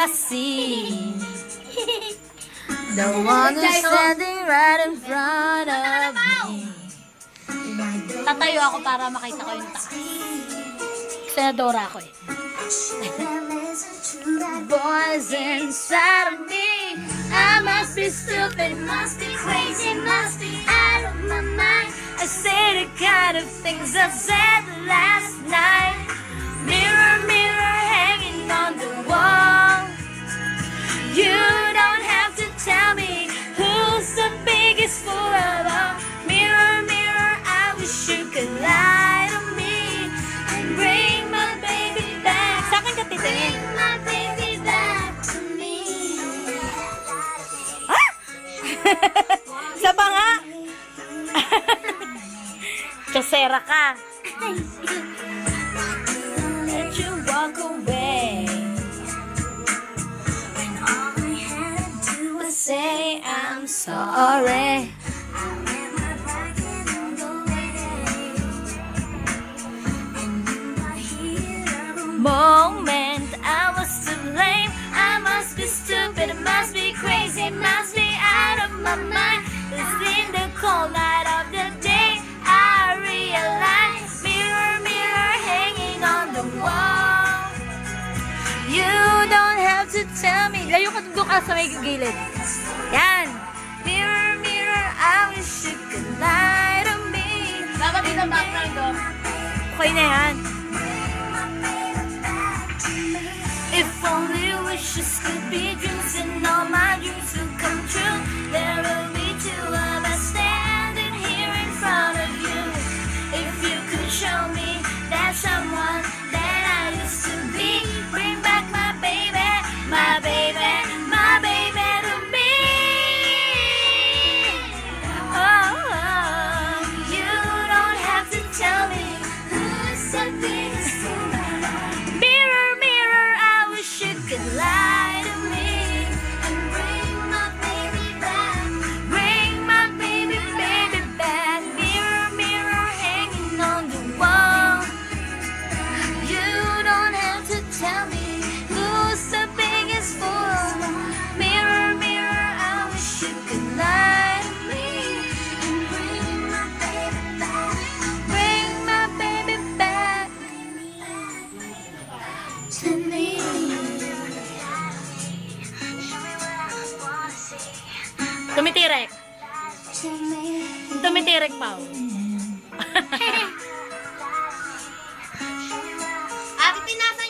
I see. The one who's standing right in front of me. Tatayo ako para makita ko yung taas. Senadora ako eh. Boys inside of me. I must be stupid, must be crazy, must be out of my mind. I say the kind of things I said last night. Mirror, mirror hanging on the wall. You don't have to tell me who's the biggest fool of all. Mirror, mirror, I wish you could lie to me and bring my baby back. Sa akin ka titingin. Bring my baby back to me. Ah! Sa banga. Kasera ka. Let you walk away. When all I had to do was say I'm sorry. Moment I was to blame. I must be stupid, it must be crazy, it must be out of my mind. It's in the cold light of the day I realize. Mirror, mirror hanging on the wall. You don't have to tell me. Layo ka doon ka sa may gilid. Yan. Mirror, mirror, I wish you could lie to me. Dapat din ang background ko. Okay na yan. If only wishes could be dreams and all my dreams would come true. There will be two of us standing here in front of you. If you could show me that someone that I used to be, bring back my baby, my baby, my baby to me. Oh, you don't have to tell me who's the biggest fool. Mirror, mirror, I wish you could lie to me and bring my baby back. Bring my baby, baby back. Mirror, mirror hanging on the wall. You don't have to tell me who's the biggest fool. Mirror, mirror, I wish you could lie to me and bring my baby back. Bring my baby back to me. Tumitirek. Tumitirek pa. Ate, pinasan